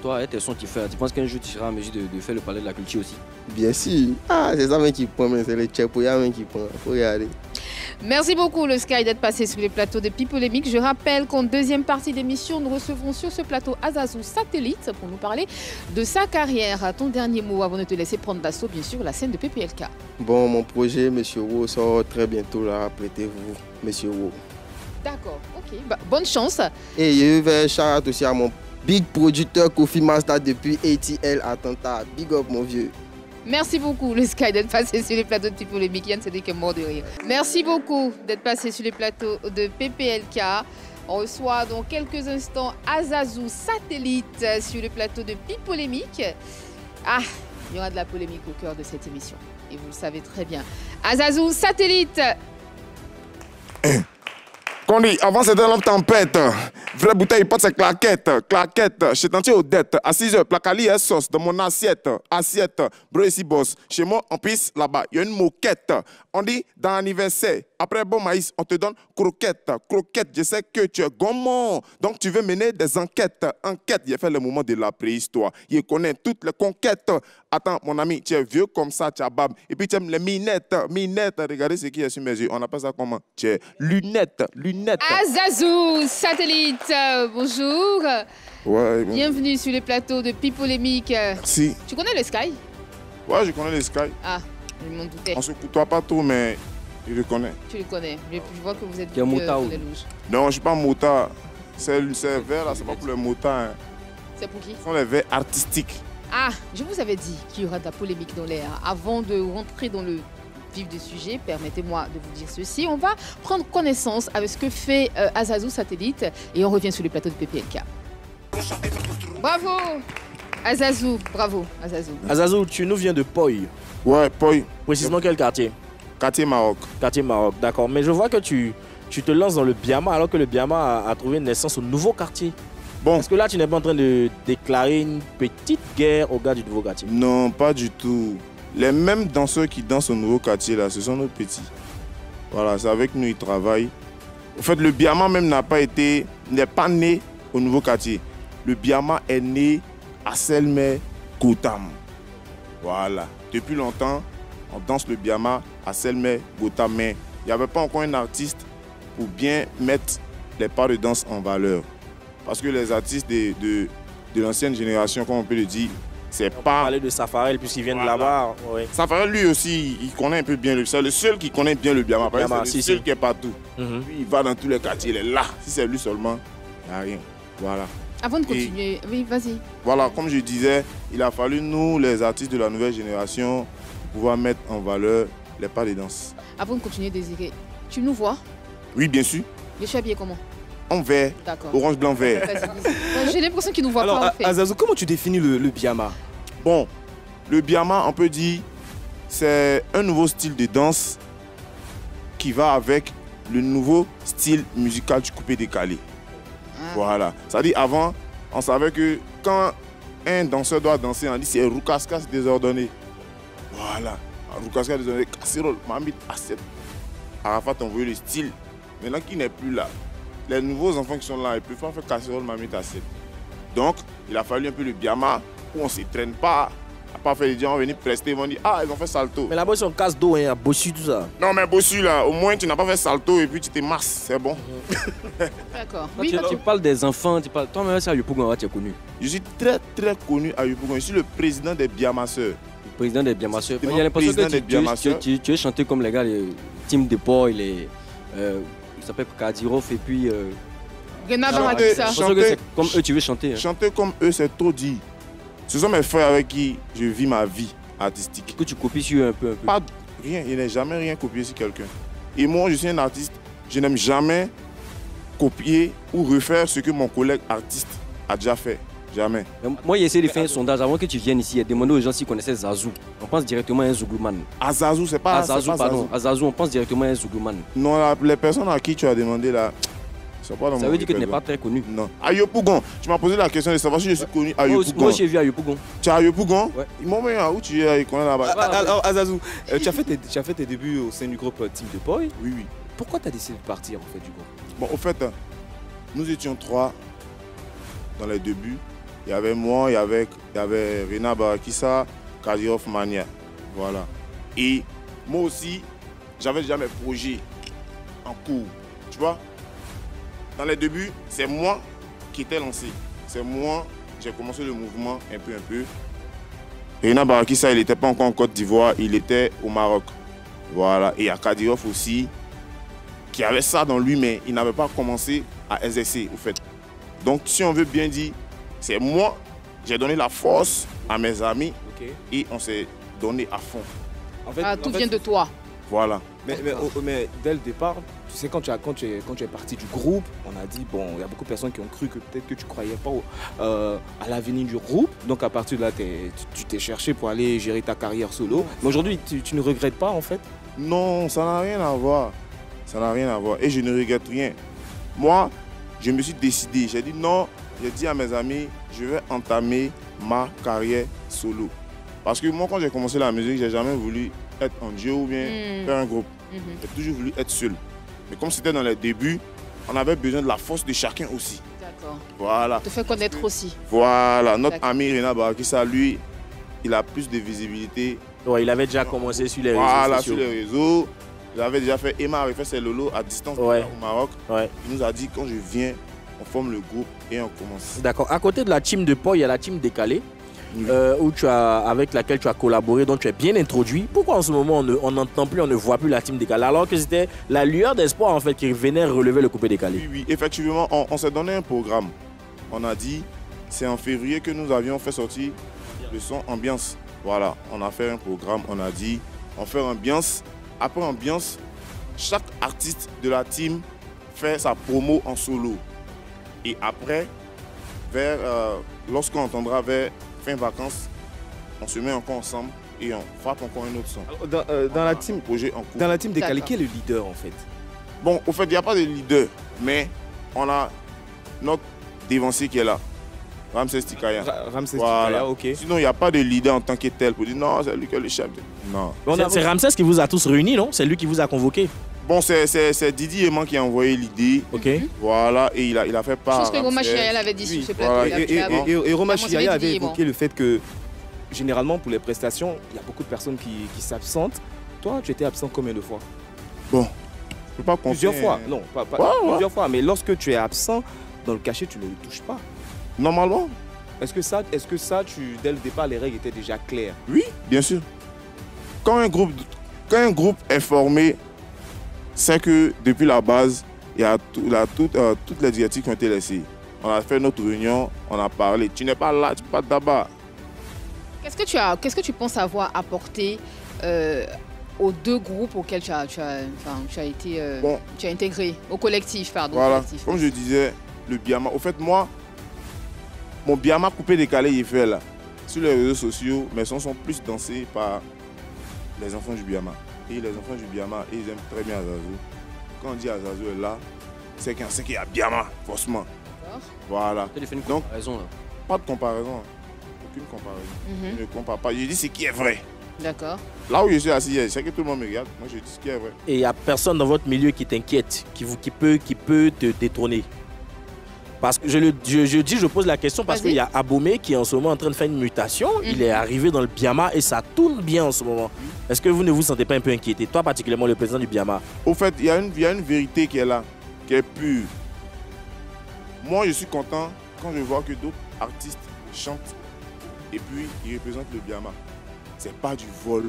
Toi, avec tes sons tu fais, tu penses qu'un jour tu seras en mesure de faire le palais de la culture aussi? Bien sûr. Ah, c'est ça même qui prend, c'est le Tchepoya même qui prend. Faut regarder. Merci beaucoup le Sky d'être passé sur les plateaux de Pipolémique. Je rappelle qu'en deuxième partie d'émission, nous recevrons sur ce plateau Azazou Satellite pour nous parler de sa carrière. Ton dernier mot avant de te laisser prendre d'assaut, bien sûr, la scène de PPLK. Bon, mon projet, Monsieur Wo, sort très bientôt là. Prêtez-vous, Monsieur Wo. D'accord, ok. Bah, bonne chance. Et je vais shout aussi à mon big producteur Kofi Mazda depuis ATL Attentat. Big up, mon vieux. Merci beaucoup, le Sky, d'être passé sur les plateaux de Pipolémique. Yann, c'est que mort de rire. Merci beaucoup d'être passé sur les plateaux de PPLK. On reçoit dans quelques instants Azazou Satellite sur le plateau de Pipolémique. Ah, il y aura de la polémique au cœur de cette émission. Et vous le savez très bien. Azazou Satellite. Qu'on dit, avant c'était l'homme tempête. Vraie bouteille, pas de claquettes. Claquettes, chez Tanti Odette. À 6 heures, placali et sauce dans mon assiette. Assiette, bro ici boss. Chez moi, en pisse, là-bas, il y a une moquette. On dit, dans l'anniversaire, après bon maïs, on te donne croquette. Croquette, je sais que tu es gourmand. Donc tu veux mener des enquêtes. Enquête, il a fait le moment de la préhistoire. Il connaît toutes les conquêtes. Attends, mon ami, tu es vieux comme ça, tu as bab. Et puis tu aimes les minettes. Minettes, regardez ce qui est sur mes yeux. On appelle ça comment? Tu es lunettes. Lunettes. Azazou Satellite, bonjour. Ouais, bienvenue sur les plateaux de Pipolémique. Merci. Tu connais le Sky? Ouais, je connais le Sky. Ah, je m'en doutais. On se côtoie pas trop, mais je le connais. Tu le connais. Je vois que vous êtes un motard ou... Non, je suis pas motard. C'est vert là, c'est pas pour les motards. Hein. C'est pour qui? Ce sont les verts artistiques. Ah, je vous avais dit qu'il y aura de la polémique dans l'air. Avant de rentrer dans le vif du sujet, permettez-moi de vous dire ceci. On va prendre connaissance avec ce que fait Azazou Satellite et on revient sur le plateau de PPLK. Bravo Azazou, bravo Azazou. Azazou, tu nous viens de Poy. Ouais, Poy. Précisément quel quartier? Quartier Maroc. Quartier Maroc, d'accord. Mais je vois que tu te lances dans le Biama alors que le Biama a trouvé naissance au nouveau quartier. Bon. Est-ce que là, tu n'es pas en train de déclarer une petite guerre aux gars du nouveau quartier? Non, pas du tout. Les mêmes danseurs qui dansent au nouveau quartier, là, ce sont nos petits. Voilà, c'est avec nous, ils travaillent. En fait, le Biama même n'est pas né au nouveau quartier. Le Biama est né à Selmer, Gotham. Voilà. Depuis longtemps, on danse le Biama à Selmer, Gotham. Mais il n'y avait pas encore un artiste pour bien mettre les pas de danse en valeur. Parce que les artistes de l'ancienne génération, comme on peut le dire, c'est pas... On parler de Safarel puisqu'il vient de là-bas. Oui. Safarel, lui aussi, il connaît un peu bien le... C'est le seul qui connaît bien le Biama. C'est le seul qui est partout. Lui, il va dans tous les quartiers, il est là. Si c'est lui seulement, il n'y a rien. Voilà. Avant de continuer, oui, vas-y. Voilà, comme je disais, il a fallu nous, les artistes de la nouvelle génération, pouvoir mettre en valeur les pas de danse. Avant de continuer, Désiré, tu nous vois? Oui, bien sûr. Je suis habillé comment? En vert, D'accord. orange, blanc, vert. J'ai l'impression qu'il nous voit Alors, pas en fait. Azazou, comment tu définis le biama? Bon, le biama, on peut dire, c'est un nouveau style de danse qui va avec le nouveau style musical du coupé-décalé. Voilà. C'est-à-dire, avant, on savait que quand un danseur doit danser, on dit c'est Roukaska désordonné. Voilà. Roukaska désordonné, casserole, mamite, assiette. Arafat a envoyé le style. Maintenant qu'il n'est plus là, les nouveaux enfants qui sont là, ils peuvent pas faire casserole, mamite, assiette. Donc, il a fallu un peu le biama où on ne se traîne pas. À part faire les gens venir prester, ils vont dire ah, ils ont fait salto. Mais là-bas, c'est un casse d'eau, hein, à bossu, tout ça. Non, mais bossu là, au moins tu n'as pas fait salto et puis tu t'es masse, c'est bon. D'accord. Oui, tu parles des enfants, tu parles. Toi-même, c'est à Yopougon, tu es connu. Je suis très très connu à Yopougon. Je suis le président des Biamasseurs. Le président des Biamasseurs. C'est Il y a l'impression président des que Biamasseurs. tu es chanté comme les gars, les Team Depot, il s'appelle Kadirov et puis. Rena Chanter- Barakissa. Je pense que c'est comme eux, tu veux chanter. Hein. Chanter comme eux, c'est trop dit. Ce sont mes frères avec qui je vis ma vie artistique. Que tu copies sur un peu. Pas rien, je n'ai jamais rien copié sur quelqu'un. Et moi, je suis un artiste, je n'aime jamais copier ou refaire ce que mon collègue artiste a déjà fait. Jamais. Mais moi, j'ai essayé de faire un sondage avant que tu viennes ici et demander aux gens s'ils connaissaient Zazou. On pense directement à un Zouglouman. Azazou, c'est pas Azazou, c'est pas pardon. Zazou. Azazou, on pense directement à un Zouglouman. Non, les personnes à qui tu as demandé là, sont pas dans Ça mon veut dire que tu n'es répertoire. pas très connu. Non. À Yopougon, tu m'as posé la question de savoir si je suis connu à Moi Yopougon. aussi, j'ai vu à Yopougon. Tu es à Yopougon? Ouais. Ils m'ont mis où tu es, ils connaissent là-bas. Alors, Azazou, tu as fait tes débuts au sein du groupe Team Depot. Oui, oui. Pourquoi tu as décidé de partir en fait du groupe? Bon, au fait, nous étions 3 dans les débuts. Il y avait moi, il y avait Rena Barakissa, Kadirov Mania. Voilà. Et moi aussi, j'avais déjà mes projets en cours. Tu vois? Dans les débuts, c'est moi qui étais lancé. C'est moi, j'ai commencé le mouvement un peu. Rena Barakissa, il n'était pas encore en Côte d'Ivoire, il était au Maroc. Voilà. Et il y a Kadirov aussi, qui avait ça dans lui, mais il n'avait pas commencé à exercer, au fait. Donc, si on veut bien dire, c'est moi, j'ai donné la force à mes amis et on s'est donné à fond. En fait, Tout vient de toi. Voilà. Mais dès le départ, tu sais, quand tu es parti du groupe, on a dit, bon, il y a beaucoup de personnes qui ont cru que peut-être que tu ne croyais pas à l'avenir du groupe. Donc à partir de là, tu t'es cherché pour aller gérer ta carrière solo. Mais aujourd'hui, tu ne regrettes pas en fait? Non, ça n'a rien à voir. Ça n'a rien à voir. Et je ne regrette rien. Moi, je me suis décidé. J'ai dit non, j'ai dit à mes amis, je vais entamer ma carrière solo. Parce que moi, quand j'ai commencé la musique, j'ai jamais voulu être en duo ou bien faire un groupe. J'ai toujours voulu être seul. Mais comme c'était dans les débuts, on avait besoin de la force de chacun aussi. D'accord. Voilà. Te fait connaître aussi. Voilà. Notre ami Rena Barakissa, lui, il a plus de visibilité. Ouais, il avait déjà commencé sur les réseaux Voilà, sociaux. sur les réseaux. Il avait déjà fait, Emma avait fait ses lolos à distance Ouais. au Maroc. Ouais. Il nous a dit, quand je viens, on forme le groupe et on commence. D'accord. À côté de la team de Paul, il y a la team Décalé, avec laquelle tu as collaboré, dont tu es bien introduit. Pourquoi en ce moment on n'entend plus, on ne voit plus la team Décalé, alors que c'était la lueur d'espoir en fait qui venait relever le coupé décalé? Oui, oui, effectivement, on s'est donné un programme. On a dit, c'est en février que nous avions fait sortir le son Ambiance. Voilà, on a fait un programme, on a dit, on fait Ambiance. Après Ambiance, chaque artiste de la team fait sa promo en solo. Et après, lorsqu'on entendra vers fin vacances, on se met encore ensemble et on frappe encore un autre son. Dans la team, Projet en cours. dans la team Décalé, D'accord. qui est le leader en fait? Bon, au fait, il n'y a pas de leader, mais on a notre dévancier qui est là, Ramsès Tikaya. Ramsès Voilà. Tikaya, ok. Sinon, il n'y a pas de leader en tant que tel pour dire non, c'est lui qui est le chef. Non. C'est Ramsès qui vous a tous réunis, non? C'est lui qui vous a convoqué. Bon, c'est Didier Eman qui a envoyé l'idée. Ok. Voilà, et il a fait part. Chose que à Roma Ramsès. Chiaïa avait dit sur ce plateau. voilà. il a appelé avant. Et Roma Comment Chiaïa ça avait dit, bon. évoqué le fait que généralement pour les prestations, il y a beaucoup de personnes qui s'absentent. Toi, tu étais absent combien de fois? Bon, je peux pas compter. Plusieurs fois. Non, pas Ouais. plusieurs fois. Mais lorsque tu es absent, dans le cachet, tu ne le touches pas. Normalement, Est-ce que ça, dès le départ, les règles étaient déjà claires? oui, bien sûr. Quand un groupe est formé, c'est que depuis la base, il y a toutes les directives qui ont été laissées. On a fait notre réunion, on a parlé. Tu n'es pas là, tu peux pas d'abord. Qu'est-ce que tu penses avoir apporté aux deux groupes auxquels tu as intégré, au collectif, pardon. Voilà, collectif. comme je disais, le Biama. Au fait, moi, mon Biama coupé décalé, il est fait là. Sur les réseaux sociaux, mes sons sont plus dansés par les enfants du Biama. Et les enfants du Biama, ils aiment très bien Azazou. Quand on dit Azazou est là, c'est qu'il y a Biama, forcément. Voilà. Tu fais une Donc, comparaison là. pas de comparaison. Aucune comparaison. Je ne compare pas. Je dis ce qui est vrai. D'accord. Là où je suis assis, je sais que tout le monde me regarde. Moi, je dis ce qui est vrai. Et il n'y a personne dans votre milieu qui t'inquiète, qui peut te détrôner. Parce que je pose la question parce qu'il y a Abomey qui est en ce moment en train de faire une mutation. Il est arrivé dans le Biama et ça tourne bien en ce moment. Est-ce que vous ne vous sentez pas un peu inquiété? Toi, particulièrement le président du Biama. Au fait, il y a une vérité qui est là, qui est pure. Moi, je suis content quand je vois que d'autres artistes chantent et puis ils représentent le Biama. C'est pas du vol.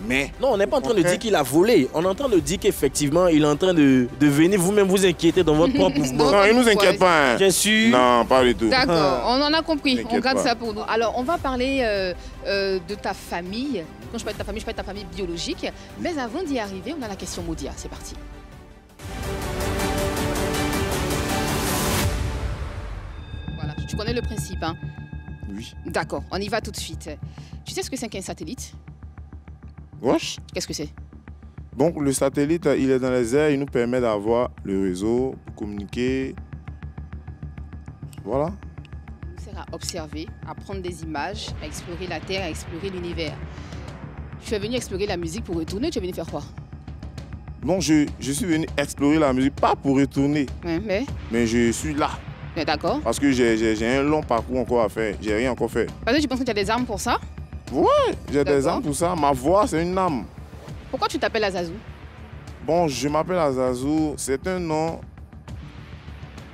Mais non, on n'est pas en train de dire qu'il a volé. On est en train de dire qu'effectivement, il est en train de venir vous-même vous inquiéter dans votre propre mouvement. Non, il ne nous inquiète pas. Hein. Bien sûr. Non, pas du tout. D'accord, on en a compris. On garde pas. ça pour nous. Alors, on va parler de ta famille. Quand je parle de ta famille, je parle de ta famille biologique. Mais avant d'y arriver, on a la question Moudia. C'est parti. Voilà, tu connais le principe, hein? Oui. D'accord, on y va tout de suite. Tu sais ce que c'est qu'un satellite? Wesh. Qu'est-ce que c'est? Donc le satellite, il est dans les airs, il nous permet d'avoir le réseau pour communiquer. Voilà. Il nous sert à observer, à prendre des images, à explorer la Terre, à explorer l'univers. Tu es venu explorer la musique pour retourner, tu es venu faire quoi? Non, je suis venu explorer la musique, pas pour retourner, mais je suis là. D'accord. Parce que j'ai un long parcours encore à faire, j'ai rien encore fait. Parce que tu penses que tu as des armes pour ça? Ouais, j'ai des armes pour ça. Ma voix, c'est une âme. Pourquoi tu t'appelles Azazou? Bon, je m'appelle Azazou. C'est un nom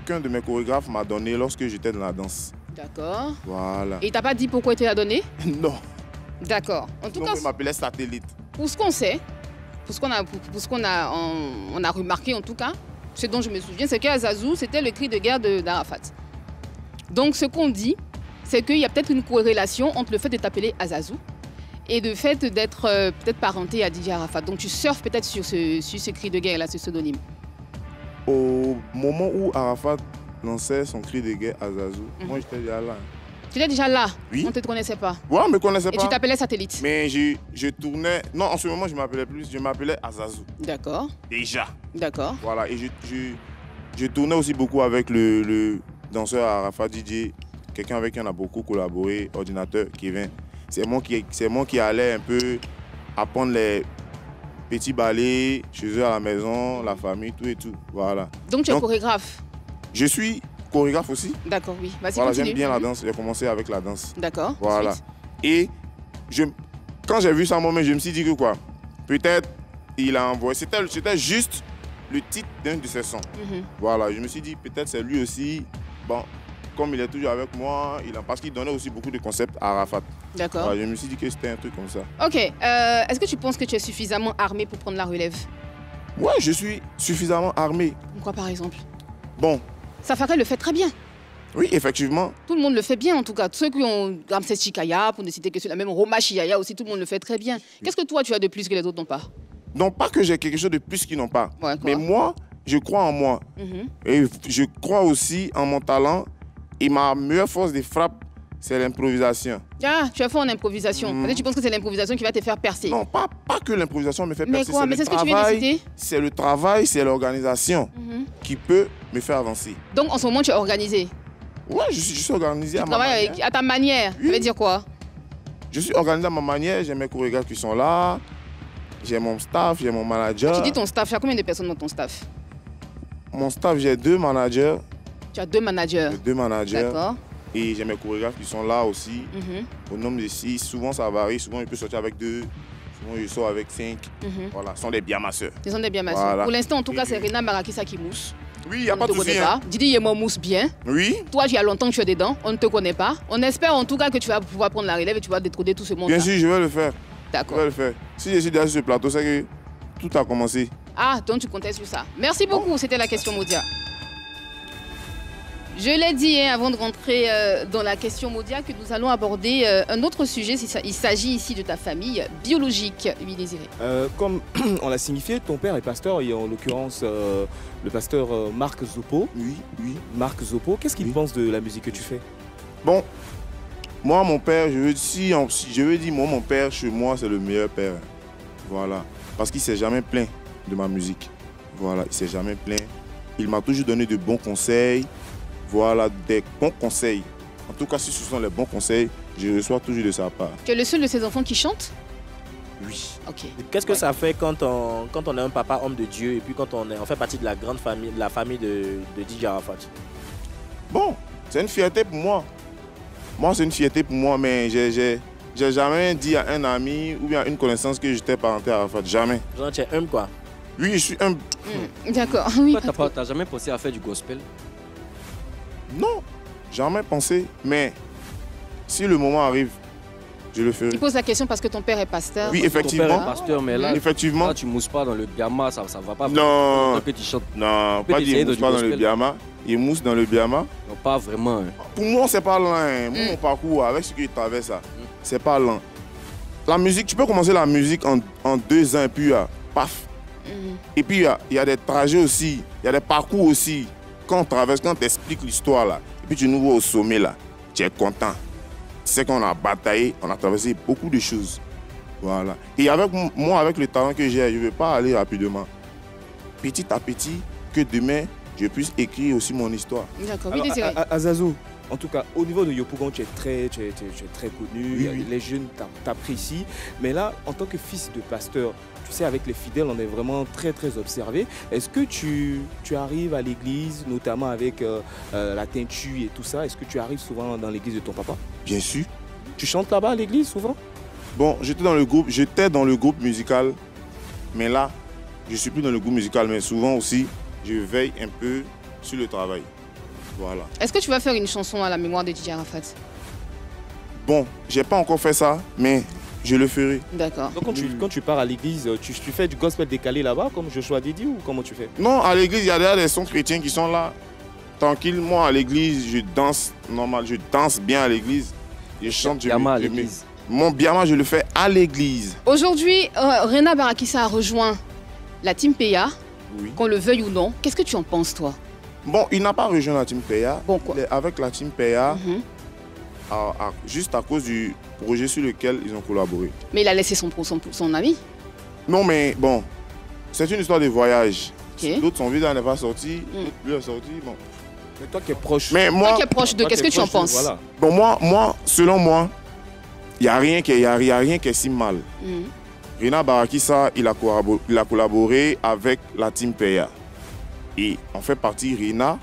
qu'un de mes chorégraphes m'a donné lorsque j'étais dans la danse. D'accord. Voilà. Et il t'a pas dit pourquoi il te l'a donné? Non. D'accord. En tout cas, il m'appelait Satellite. Pour ce qu'on sait, pour ce qu'on a remarqué en tout cas, ce dont je me souviens, c'est qu'Azazou, c'était le cri de guerre d'Arafat. Donc ce qu'on dit, c'est qu'il y a peut-être une corrélation entre le fait de t'appeler Azazou et le fait d'être peut-être parenté à Didier Arafat. Donc tu surfes peut-être sur ce cri de guerre-là, ce pseudonyme. Au moment où Arafat lançait son cri de guerre à Azazou, moi j'étais déjà là. Tu étais déjà là? Oui. On ne te connaissait pas? Ouais, on ne me connaissait pas. Et tu t'appelais Satellite? Mais je tournais... Non, en ce moment je m'appelais plus, je m'appelais Azazou. D'accord. Déjà. D'accord. Voilà, et je tournais aussi beaucoup avec le danseur Arafat DJ, quelqu'un avec qui on a beaucoup collaboré, ordinateur Kevin. C'est moi qui allais un peu apprendre les petits ballets chez eux à la maison, la famille, tout et tout. Voilà. Donc tu es chorégraphe? Je suis chorégraphe aussi. D'accord, oui. Vas-y, voilà, continue. j'aime bien la danse. J'ai commencé avec la danse. D'accord. Voilà. Ensuite. Et quand j'ai vu ça moi-même, je me suis dit que quoi, peut-être il a envoyé. C'était juste le titre d'un de ses sons. Voilà, je me suis dit peut-être c'est lui aussi. Bon, comme il est toujours avec moi, parce qu'il donnait aussi beaucoup de concepts à Arafat. D'accord. Voilà, je me suis dit que c'était un truc comme ça. Ok. Est-ce que tu penses que tu es suffisamment armé pour prendre la relève? Ouais, je suis suffisamment armé. Quoi par exemple? Bon. Safaré le fait très bien. Oui, effectivement. Tout le monde le fait bien en tout cas. Ceux qui ont Ramsès Chikaya, pour ne citer que ceux-là, même Roma Chiaya aussi, tout le monde le fait très bien. Qu'est-ce que toi tu as de plus que les autres n'ont pas? Non, pas que j'ai quelque chose de plus qu'ils n'ont pas. Ouais, mais moi, je crois en moi. Et je crois aussi en mon talent. Et ma meilleure force de frappe, c'est l'improvisation. Ah, tu as fait en improvisation. Peut-être tu penses que c'est l'improvisation qui va te faire percer. Non, pas que l'improvisation me fait percer. Mais quoi? Mais c'est ce que tu viens de citer? C'est le travail, c'est l'organisation qui peut me faire avancer. Donc en ce moment, tu es organisé? Ouais, je suis organisé à ma manière. Tu travailles à ta manière. Oui. Ça veut dire quoi? Je suis organisé à ma manière. J'ai mes chorégraphes qui sont là. J'ai mon staff, j'ai mon manager. Quand tu dis ton staff, tu as combien de personnes dans ton staff? Mon staff, j'ai 2 managers. Tu as 2 managers? J'ai 2 managers. D'accord. Et j'ai mes chorégraphes qui sont là aussi. Au nombre de 6. Souvent, ça varie. Souvent, je peux sortir avec 2. Souvent, je sors avec 5. Voilà, ce sont des biamasseurs. Ce sont des biamasseurs. Voilà. Pour l'instant, en tout cas, c'est Rena Marakisa qui mousse. Oui, il n'y a pas de souci. Hein. Didi Yemo mousse bien. Oui. Toi, il y a longtemps que tu es dedans. On ne te connaît pas. On espère en tout cas que tu vas pouvoir prendre la relève et tu vas détrôner tout ce monde. Bien sûr, je vais le faire. D'accord. Je vais le faire. Si je suis derrière ce plateau, c'est que tout a commencé. Ah, donc tu comptais sur ça. Merci beaucoup. C'était la question Moudia. Je l'ai dit avant de rentrer dans la question Modia que nous allons aborder un autre sujet. Il s'agit ici de ta famille biologique, oui Désiré. Comme on l'a signifié, ton père est pasteur et en l'occurrence le pasteur Marc Zopo. Oui, oui. Marc Zopo, qu'est-ce qu'il pense de la musique que tu fais? Bon, moi, mon père, je veux dire, moi, mon père, chez moi, c'est le meilleur père. Voilà. Parce qu'il ne s'est jamais plaint de ma musique. Voilà, il ne s'est jamais plaint. Il m'a toujours donné de bons conseils. Voilà, des bons conseils. En tout cas, si ce sont les bons conseils, je reçois toujours de sa part. Tu es le seul de ses enfants qui chante? Oui. Ok. Qu'est-ce que ça fait quand on est un papa homme de Dieu et puis quand on fait partie de la grande famille, de la famille de DJ Arafat? Bon, c'est une fierté pour moi. Moi, c'est une fierté pour moi, mais j'ai jamais dit à un ami ou bien à une connaissance que j'étais parenté à Arafat. Jamais. Genre, tu es humble, quoi. Oui, je suis humble. D'accord. Oui. T'as jamais pensé à faire du gospel? Non, jamais pensé. Mais si le moment arrive, je le ferai. Tu poses la question parce que ton père est pasteur. Oui, Ton effectivement. père est pasteur, mais là, Effectivement. là tu mousses pas dans le biama, ça va pas. Non. Que tu chantes. Non, peux pas essayer dire mousse du pas dans le gospel. biama. Il mousse dans le biama. Non, pas vraiment. Hein. Pour moi, c'est pas lent. Hein. Moi, mon parcours avec ce que je traverse, c'est pas lent. La musique, tu peux commencer la musique en 2 ans et puis paf. Et puis il y a des trajets aussi, il y a des parcours aussi. Quand on traverse, quand on explique l'histoire là, et puis tu nous vois au sommet là, tu es content. Tu sais qu'on a bataillé, on a traversé beaucoup de choses. Voilà. Et avec moi, avec le talent que j'ai, je ne vais pas aller rapidement. Petit à petit, que demain, je puisse écrire aussi mon histoire. D'accord, oui, Alors, Désiré. Azazou, en tout cas, au niveau de Yopougon, tu es très connu, Oui, oui. les jeunes t'apprécient. Mais là, en tant que fils de pasteur, tu sais, avec les fidèles, on est vraiment très observé. Est-ce que tu arrives à l'église, notamment avec la teinture et tout ça? Est-ce que tu arrives souvent dans l'église de ton papa? Bien sûr. Tu chantes là-bas à l'église souvent? Bon, j'étais dans le groupe musical, mais là, je ne suis plus dans le groupe musical, mais souvent aussi, je veille un peu sur le travail. Voilà. Est-ce que tu vas faire une chanson à la mémoire de DJ Arafat? Bon, j'ai pas encore fait ça, mais je le ferai. D'accord. Donc quand tu pars à l'église, tu fais du gospel décalé là-bas, comme Joshua Didi, ou comment tu fais? Non, à l'église, il y a déjà des sons chrétiens qui sont là. Tranquille, moi à l'église, je danse normal, je danse bien à l'église. Je chante, Biama à l'église. Mon biama, je le fais à l'église. Aujourd'hui, Rena Barakissa a rejoint la Team PA, Oui. qu'on le veuille ou non. Qu'est-ce que tu en penses, toi? Bon, il n'a pas rejoint la Team PA. Bon, quoi. Il est avec la Team PA, Mhm. juste à cause du projet sur lequel ils ont collaboré. Mais il a laissé son ami. Non, mais bon, c'est une histoire de voyage. Ok. D'autres, son visa n'est pas sorti, lui est sorti, bon. Mais toi qui es proche. Mais moi, Toi qui es proche de, toi qu'est-ce qui que es tu en proche de- penses? Voilà. bon, moi, selon moi, il n'y a rien qui est si mal. Mhm. Rena Barakissa, il a collaboré avec la Team PA. Et on fait partie Rena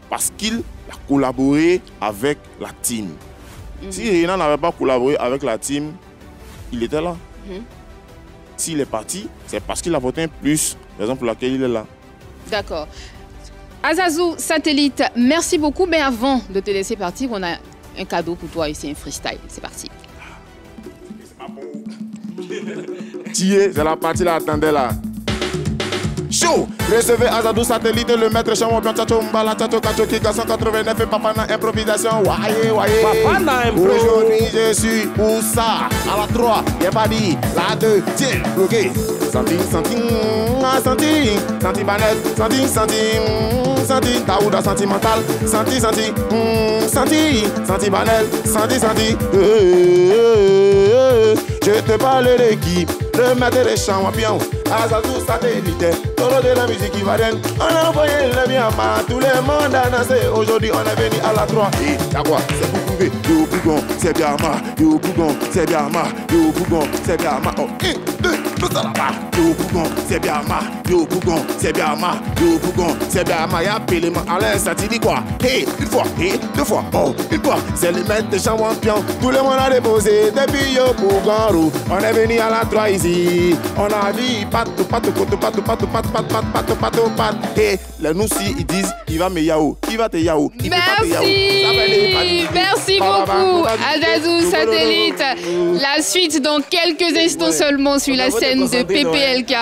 parce qu'il a collaboré avec la team. Si Rena n'avait pas collaboré avec la team, il était là. Mhm. S'il est parti, c'est parce qu'il a apporté un plus, raison pour laquelle il est là. D'accord. Azazou Satellite, merci beaucoup. Mais avant de te laisser partir, on a un cadeau pour toi et c'est un freestyle. C'est parti. Tiens, c'est la partie là, attendez là. Chaud, recevez Azadou Satellite, le maître champion, Tchacho Mbala, Tchacho Kacho Kika 189 et Papa na improvisation. Waye, waye. Papa na impro. Aujourd'hui, je suis où ça? À la 3, y'a pas dit. La 2, tiens, ok. Santi, santi banette, santi, taouda sentimental, santi, banette, santi. Je te parle de qui? Le maître des champions, Azazou Satellite, taureau de la musique ivoirienne. On a envoyé le bien à tout le monde a dansé. Aujourd'hui, on est venu à la 3. Et y'a quoi? C'est pour prouver. Yo Bougon, c'est bien ma. Yo Bougon, c'est bien ma. Yo Bougon, c'est bien ma. Oh, 1, 2, tout ça là-bas. Yo Bougon, c'est bien ma. Yo Bougon, c'est bien ma. Yo Bougon, c'est bien ma. Y'a pélé ma. Alain, ça te dit quoi? Hey, une fois, hey, 2 fois, oh, une fois. C'est le maître des champions. Tout le monde a déposé depuis Yo Bougon. On est venu à la 3 ici. On a vu pas Et les Noussi, ils disent, il va me yao, il va te yao, il peut pas te yao. Merci beaucoup, Azazou Satellite. La suite dans quelques instants seulement sur la scène de PPLK.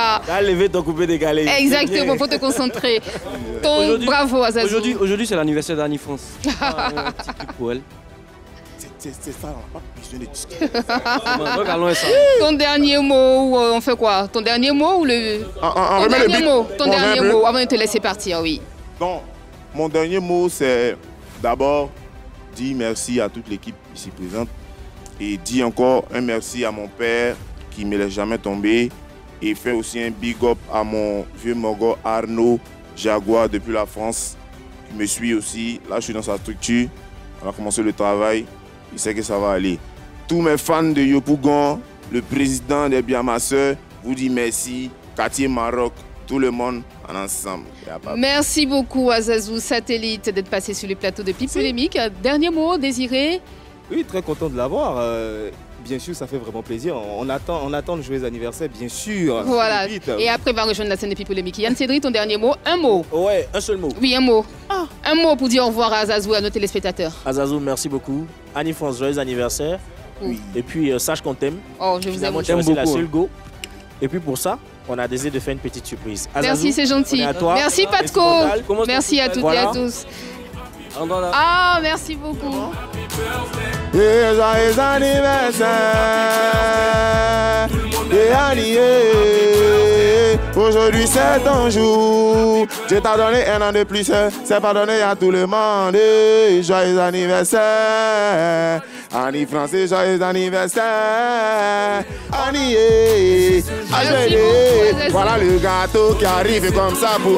Lever ton coupé décalé. Exactement, faut te concentrer. Bravo, Azazou. Aujourd'hui, c'est l'anniversaire d'Annie France. Un petit truc pour elle. C'est ça, on n'a pas besoin de discuter. Regardons ça. Ton dernier mot, on fait quoi? Ton dernier mot ou le... Ton dernier mot, ton dernier mot, avant de te laisser partir, oui. Donc, mon dernier mot, c'est d'abord dire merci à toute l'équipe ici présente et dire encore un merci à mon père qui ne me laisse jamais tomber et faire aussi un big up à mon vieux mogo Arnaud Jaguar depuis la France qui me suit aussi. Là, je suis dans sa structure. On a commencé le travail. Il sait que ça va aller. Tous mes fans de Yopougon, le président des Biamasseurs, vous dit merci. Quartier Maroc, tout le monde en ensemble. Merci beaucoup Azazou Satellite d'être passé sur le plateau de Pi Polémique. Dernier mot, Désiré? Oui, très content de l'avoir. Bien sûr, ça fait vraiment plaisir. On attend le joyeux anniversaire, bien sûr. Voilà. Et après, va rejoindre la scène de Pi Polémique. Yann Cédric, ton dernier mot? Un mot. Ouais, un seul mot. Oui, un mot. Un mot pour dire au revoir à Azazou et à nos téléspectateurs. Azazou, merci beaucoup. Annie France, joyeux anniversaire. Oui. Et puis, sache qu'on t'aime. Oh, je vous aime aussi. C'est la seule go. Et puis pour ça, on a décidé de faire une petite surprise. Azazou, merci, c'est gentil. Merci Patko. Merci à toutes et à tous. Ah, merci beaucoup. Joyeux anniversaire, aujourd'hui c'est ton jour. Dieu t'a donné un an de plus, c'est pardonné à tout le monde. Joyeux anniversaire, Annie Français, joyeux anniversaire. Annie, voilà le gâteau qui arrive comme ça pour